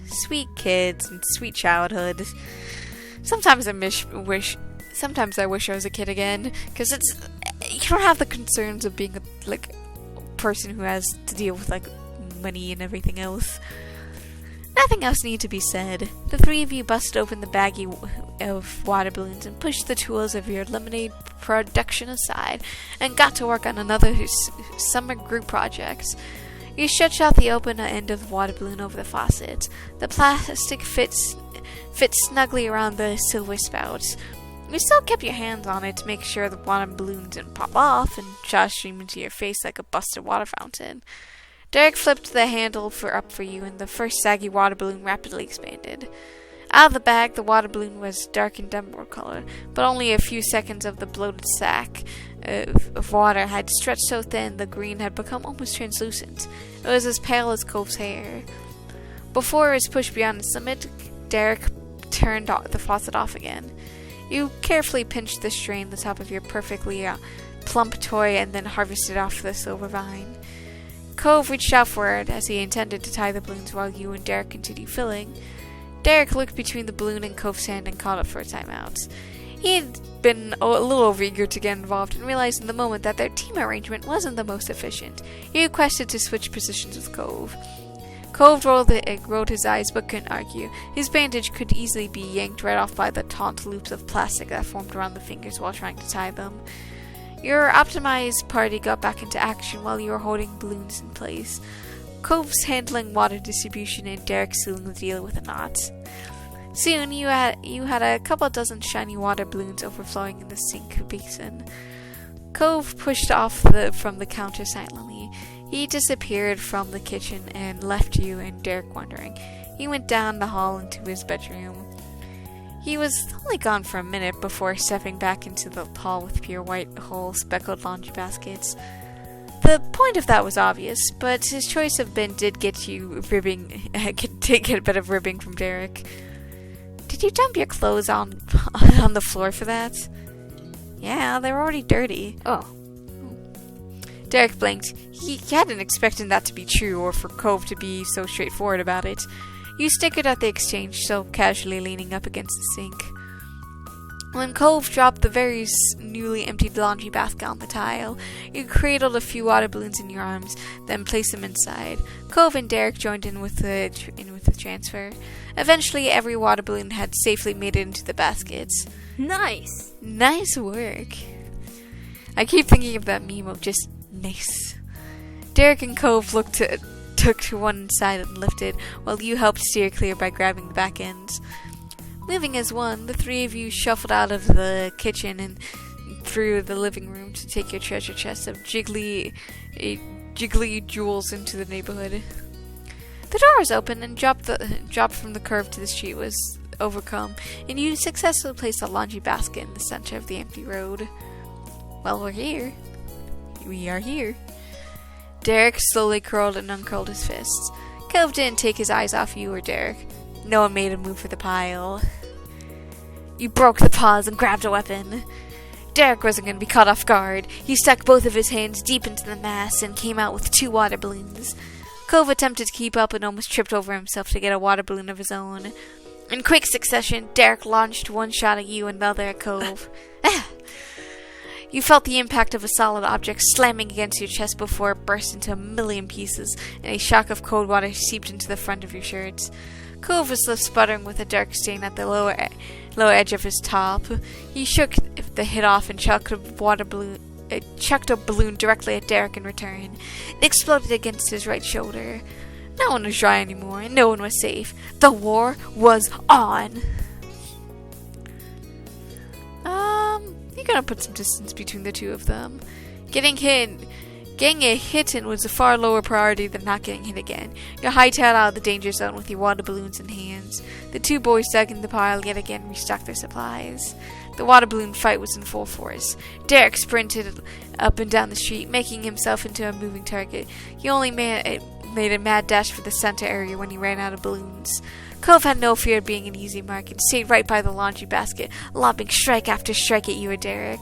Sweet kids and sweet childhood. Sometimes I wish I was a kid again, because you don't have the concerns of being a person who has to deal with money and everything else. Nothing else need to be said. The 3 of you busted open the baggie of water balloons and pushed the tools of your lemonade production aside and got to work on another summer group project. You stretched out the open end of the water balloon over the faucet. The plastic fits snugly around the silver spout. You still kept your hands on it to make sure the water balloon didn't pop off and shot stream into your face like a busted water fountain. Derek flipped the handle up for you, and the first saggy water balloon rapidly expanded. Out of the bag, the water balloon was dark and emerald color, but only a few seconds of the bloated sack of water had stretched so thin the green had become almost translucent. It was as pale as Cove's hair. Before it was pushed beyond its limit, Derek turned the faucet off again. You carefully pinched the strain the top of your perfectly plump toy and then harvested off the silver vine. Cove reached out for it as he intended to tie the balloons while you and Derek continued filling. Derek looked between the balloon and Cove's hand and called up for a timeout. He had been a little overeager to get involved and realized in the moment that their team arrangement wasn't the most efficient. He requested to switch positions with Cove. Cove rolled his eyes but couldn't argue. His bandage could easily be yanked right off by the taut loops of plastic that formed around the fingers while trying to tie them. Your optimized party got back into action while you were holding balloons in place. Cove's handling water distribution and Derek sealing the deal with a knot. Soon you had a couple dozen shiny water balloons overflowing in the sink basin. Cove pushed off from the counter silently. He disappeared from the kitchen and left you and Derek wondering. He went down the hall into his bedroom. He was only gone for a minute before stepping back into the hall with pure white speckled laundry baskets. The point of that was obvious, but his choice of bin did get you ribbing, did get a bit of ribbing from Derek. Did you dump your clothes on the floor for that? Yeah, they were already dirty. Oh. Derek blinked. He hadn't expected that to be true or for Cove to be so straightforward about it. You snickered at the exchange, so casually leaning up against the sink. When Cove dropped the very newly emptied laundry basket on the tile, you cradled a few water balloons in your arms, then placed them inside. Cove and Derek joined in with the transfer. Eventually, every water balloon had safely made it into the baskets. Nice. Nice work. I keep thinking of that meme of just nice. Derek and Cove took to one side and lifted, while you helped steer clear by grabbing the back ends. Moving as one, the three of you shuffled out of the kitchen and through the living room to take your treasure chest of jiggly jewels into the neighborhood. The door was open and drop from the curve to the street was overcome, and you successfully placed a laundry basket in the center of the empty road. Well, we're here. We are here. Derek slowly curled and uncurled his fists. Cove didn't take his eyes off you or Derek. No one made a move for the pile. You broke the pause and grabbed a weapon. Derek wasn't going to be caught off guard. He stuck both of his hands deep into the mass and came out with 2 water balloons. Cove attempted to keep up and almost tripped over himself to get a water balloon of his own. In quick succession, Derek launched one shot at you and the other at Cove. You felt the impact of a solid object slamming against your chest before it burst into a million pieces, and a shock of cold water seeped into the front of your shirts. Cove was left sputtering with a dark stain at the lower edge of his top. He shook the hit off and chucked a balloon directly at Derek in return. It exploded against his right shoulder. No one was dry anymore, and no one was safe. The war was on. You're gonna put some distance between the two of them. Getting a hit in was a far lower priority than not getting hit again. You hightailed out of the danger zone with your water balloons in hands. The two boys dug in the pile yet again and restocked their supplies. The water balloon fight was in full force. Derek sprinted up and down the street, making himself into a moving target. He only made a mad dash for the center area when he ran out of balloons. Cove had no fear of being an easy mark and stayed right by the laundry basket, lobbing strike after strike at you or Derek.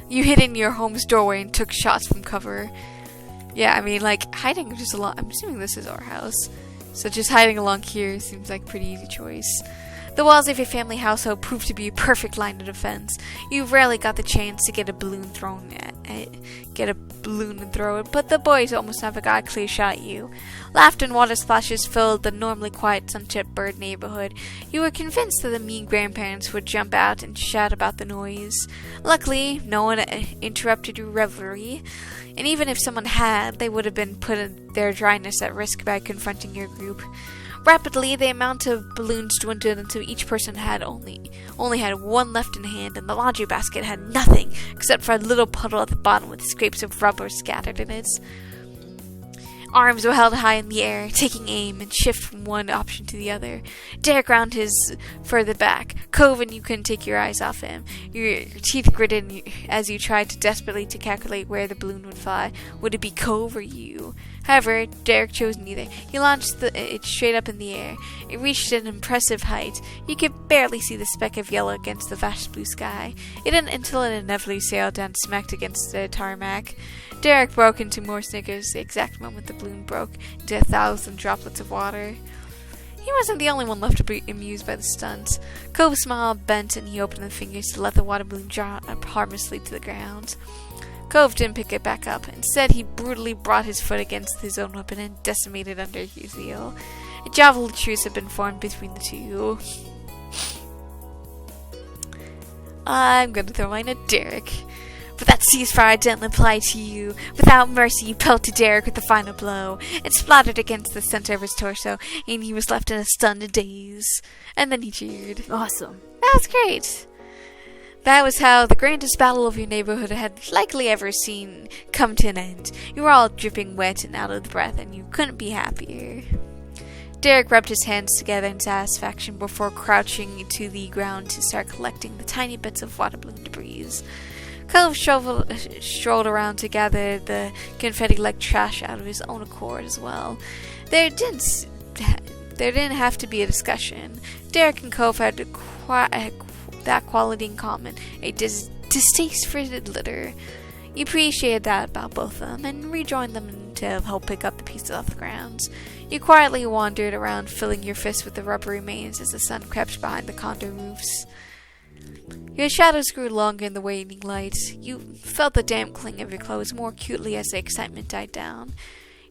You hid in your home's doorway and took shots from cover. Yeah, I mean, like, hiding just along... I'm assuming this is our house. So just hiding along here seems like a pretty easy choice. The walls of your family household proved to be a perfect line of defense. You rarely got the chance to get a balloon and throw it, but the boys almost never got a clear shot at you. Laughter and water splashes filled the normally quiet Sunset Bird neighborhood. You were convinced that the mean grandparents would jump out and shout about the noise. Luckily, no one interrupted your revelry, and even if someone had, they would have been putting their dryness at risk by confronting your group. Rapidly, the amount of balloons dwindled until each person had only had one left in hand, and the laundry basket had nothing except for a little puddle at the bottom with scrapes of rubber scattered in it. Arms were held high in the air, taking aim and shift from one option to the other. Derek round his further back. Cove and you couldn't take your eyes off him. Your teeth gritted as you tried desperately to calculate where the balloon would fly. Would it be Cove or you? However, Derek chose neither. He launched it straight up in the air. It reached an impressive height. You could barely see the speck of yellow against the vast blue sky. It didn't until it inevitably sailed down smacked against the tarmac. Derek broke into more snickers the exact moment the balloon broke into 1,000 droplets of water. He wasn't the only one left to be amused by the stunt. Cove's smile bent and he opened the fingers to let the water balloon drop harmlessly to the ground. Cove didn't pick it back up. Instead, he brutally brought his foot against his own weapon and decimated under his heel. A javelin truce had been formed between the two. I'm going to throw mine at Derek. But that ceasefire didn't apply to you. Without mercy, you pelted Derek with the final blow. It splattered against the center of his torso, and he was left in a stunned daze. And then he cheered. Awesome. That was great. That was how the grandest battle of your neighborhood had likely ever seen come to an end. You were all dripping wet and out of breath, and you couldn't be happier. Derek rubbed his hands together in satisfaction before crouching to the ground to start collecting the tiny bits of water balloon debris. Cove strolled around to gather the confetti like trash out of his own accord as well. There didn't have to be a discussion. Derek and Cove had that quality in common, a distaste for litter. You appreciated that about both of them, and rejoined them to help pick up the pieces off the ground. You quietly wandered around, filling your fists with the rubbery remains as the sun crept behind the condo roofs. Your shadows grew longer in the waning light. You felt the damp cling of your clothes more acutely as the excitement died down.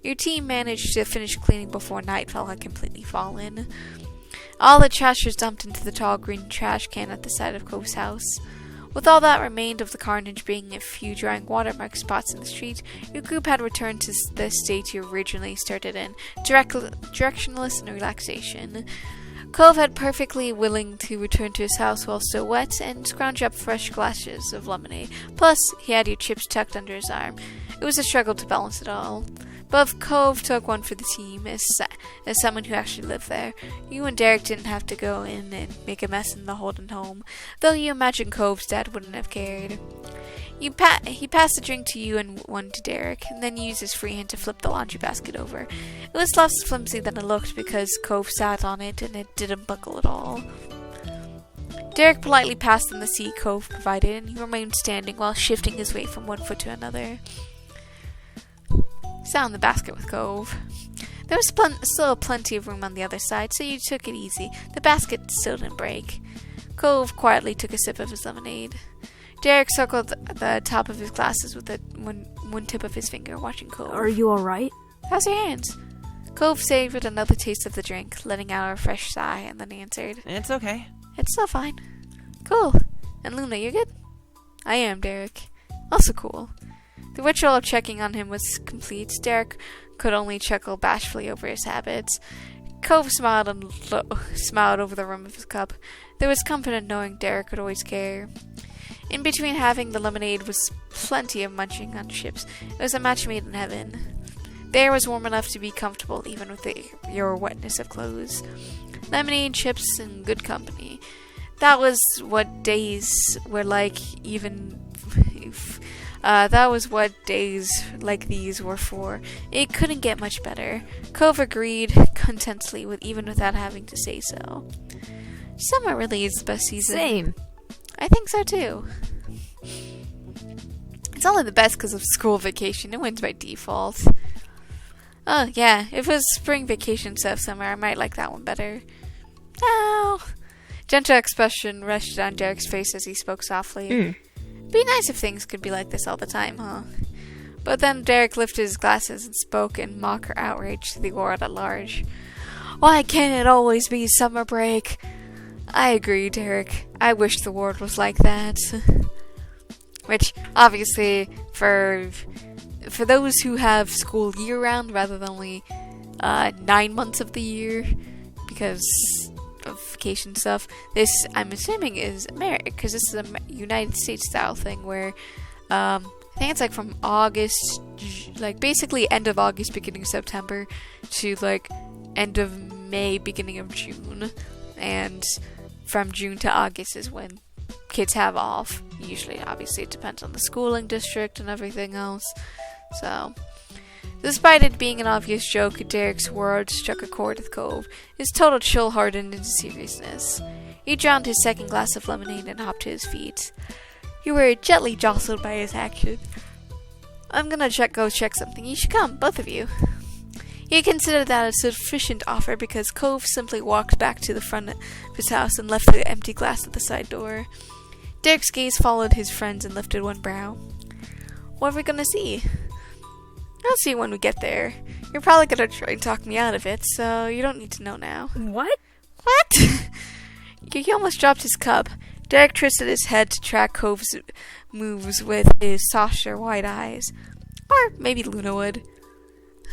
Your team managed to finish cleaning before nightfall had completely fallen. All the trash was dumped into the tall green trash can at the side of Cove's house. With all that remained of the carnage being a few drying watermark spots in the street, your group had returned to the state you originally started in, directionless and relaxation. Cove had perfectly willing to return to his house while still wet and scrounge up fresh glasses of lemonade. Plus, he had your chips tucked under his arm. It was a struggle to balance it all. But Cove took one for the team, as someone who actually lived there. You and Derek didn't have to go in and make a mess in the Holden home, though you imagine Cove's dad wouldn't have cared. He passed the drink to you and one to Derek, and then used his free hand to flip the laundry basket over. It was less flimsy than it looked because Cove sat on it and it didn't buckle at all. Derek politely passed him the seat Cove provided, and he remained standing while shifting his weight from one foot to another. Sat on the basket with Cove. There was still plenty of room on the other side, so you took it easy. The basket still didn't break. Cove quietly took a sip of his lemonade. Derek circled the top of his glasses with one tip of his finger, watching Cove. Are you alright? How's your hands? Cove savored another taste of the drink, letting out a fresh sigh, and then answered, It's okay. It's still fine. Cool. And Luna, you're good? I am, Derek. Also cool. The ritual of checking on him was complete. Derek could only chuckle bashfully over his habits. Cove smiled and smiled over the rim of his cup. There was comfort in knowing Derek could always care. In between having the lemonade was plenty of munching on chips. It was a match made in heaven. The air was warm enough to be comfortable even with your wetness of clothes. Lemonade, chips, and good company. That was what days were like that was what days like these were for. It couldn't get much better. Cove agreed contentedly even without having to say so. Summer really is the best season. Same. I think so too. It's only the best because of school vacation. It wins by default. Oh yeah, if it was spring vacation instead of summer, I might like that one better. No. Gentle expression rested on Derek's face as he spoke softly. Be nice if things could be like this all the time, huh? But then Derek lifted his glasses and spoke in mock outrage to the world at large. Why can't it always be summer break? I agree, Derek. I wish the world was like that. Which, obviously, for those who have school year-round rather than only 9 months of the year, because of vacation stuff, this, I'm assuming, is America, because this is a United States style thing where I think it's like from August, like basically end of August, beginning of September, to like end of May, beginning of June, and from June to August is when kids have off. Usually, obviously, it depends on the schooling district and everything else. So, despite it being an obvious joke, Derek's words struck a chord with Cove. His total chill hardened into seriousness. He drowned his second glass of lemonade and hopped to his feet. You were gently jostled by his action. I'm gonna go check something. You should come, both of you. He considered that a sufficient offer because Cove simply walked back to the front of his house and left the empty glass at the side door. Derek's gaze followed his friend's and lifted one brow. What are we gonna see? I'll see when we get there. You're probably gonna try and talk me out of it, so you don't need to know now. What? What? He almost dropped his cup. Derek twisted his head to track Cove's moves with his saucer wide eyes. Or maybe Luna would.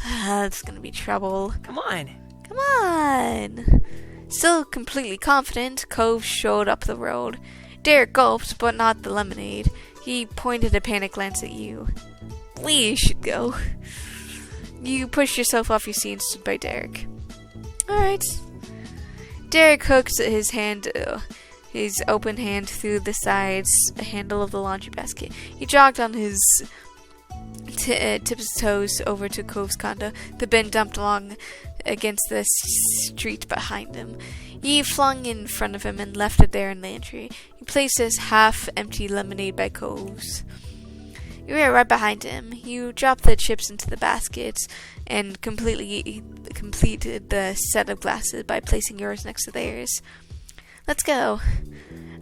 It's gonna be trouble. Come on. Come on. Still completely confident, Cove showed up the road. Derek gulped, but not the lemonade. He pointed a panicked glance at you. We should go. You pushed yourself off your seat and stood by Derek. Alright. Derek hooked his open hand through the sides handle of the laundry basket. He jogged on his tips of toes over to Cove's condo, the bin dumped along against the street behind him. Ye flung in front of him and left it there in the entry. He placed his half-empty lemonade by Cove's. You were right behind him. You dropped the chips into the baskets and completed the set of glasses by placing yours next to theirs. Let's go.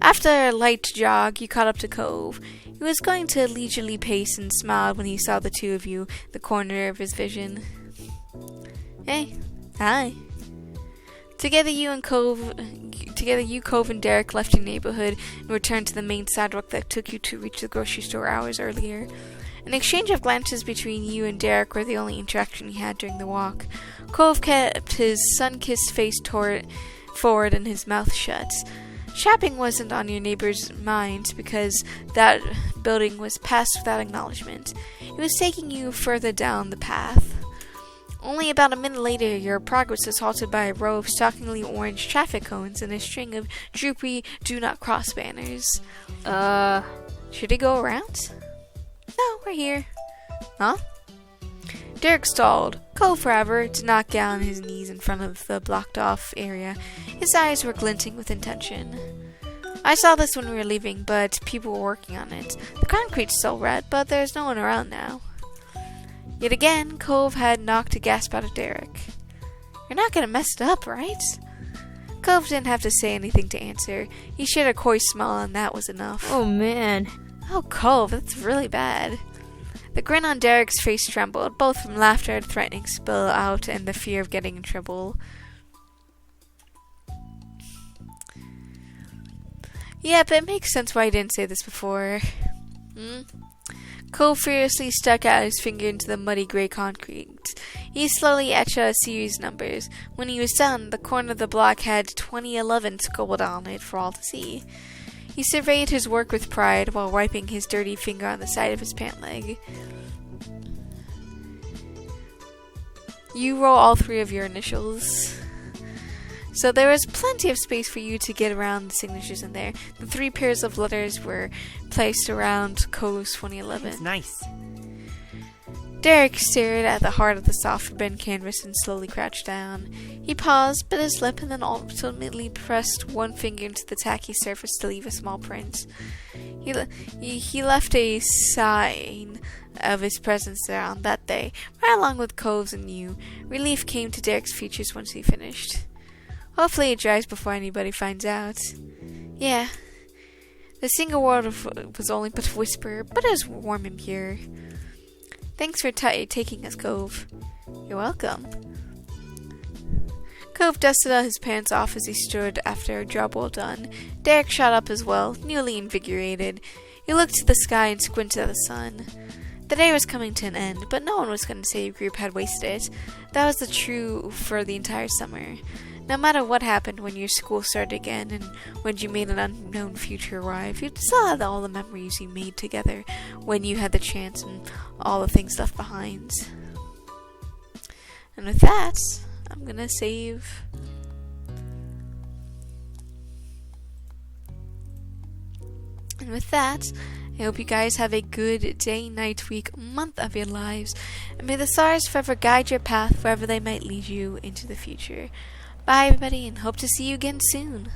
After a light jog, you caught up to Cove. He was going to a leisurely pace and smiled when he saw the two of you, the corner of his vision. Hey. Hi. Together you, Cove, and Derek left your neighborhood and returned to the main sidewalk that took you to reach the grocery store hours earlier. An exchange of glances between you and Derek were the only interaction you had during the walk. Cove kept his sun-kissed face forward and his mouth shut. Shopping wasn't on your neighbor's mind because that building was passed without acknowledgement. It was taking you further down the path. Only about a minute later, your progress was halted by a row of shockingly orange traffic cones and a string of droopy "Do Not Cross" banners. Should he go around? No, we're here. Huh? Derek stalled. Cove, however, did not get on his knees in front of the blocked-off area. His eyes were glinting with intention. I saw this when we were leaving, but people were working on it. The concrete's still red, but there's no one around now. Yet again, Cove had knocked a gasp out of Derek. You're not gonna mess it up, right? Cove didn't have to say anything to answer. He shared a coy smile, and that was enough. Oh, man. Oh, Cove, that's really bad. The grin on Derek's face trembled, both from laughter at threatening spill out and the fear of getting in trouble. Yeah, but it makes sense why he didn't say this before. Cole furiously stuck out his finger into the muddy gray concrete. He slowly etched out a series of numbers. When he was done, the corner of the block had 2011 scribbled on it for all to see. He surveyed his work with pride while wiping his dirty finger on the side of his pant leg. You roll all three of your initials. So there was plenty of space for you to get around the signatures in there. The 3 pairs of letters were placed around Cove's 2011. It's nice. Derek stared at the heart of the soft bent canvas and slowly crouched down. He paused, bit his lip, and then ultimately pressed one finger into the tacky surface to leave a small print. He left a sign of his presence there on that day, right along with Cove's and you. Relief came to Derek's features once he finished. Hopefully it dries before anybody finds out. Yeah. The single word was only but a whisper, but it was warm and pure. Thanks for taking us, Cove. You're welcome. Cove dusted out his pants off as he stood after a job well done. Derek shot up as well, newly invigorated. He looked to the sky and squinted at the sun. The day was coming to an end, but no one was going to say your group had wasted it. That was the true for the entire summer. No matter what happened when your school started again and when you made an unknown future arrive, you still had all the memories you made together when you had the chance and all the things left behind. And with that, I'm gonna save. And with that, I hope you guys have a good day, night, week, month of your lives, and may the stars forever guide your path wherever they might lead you into the future. Bye, everybody, and hope to see you again soon.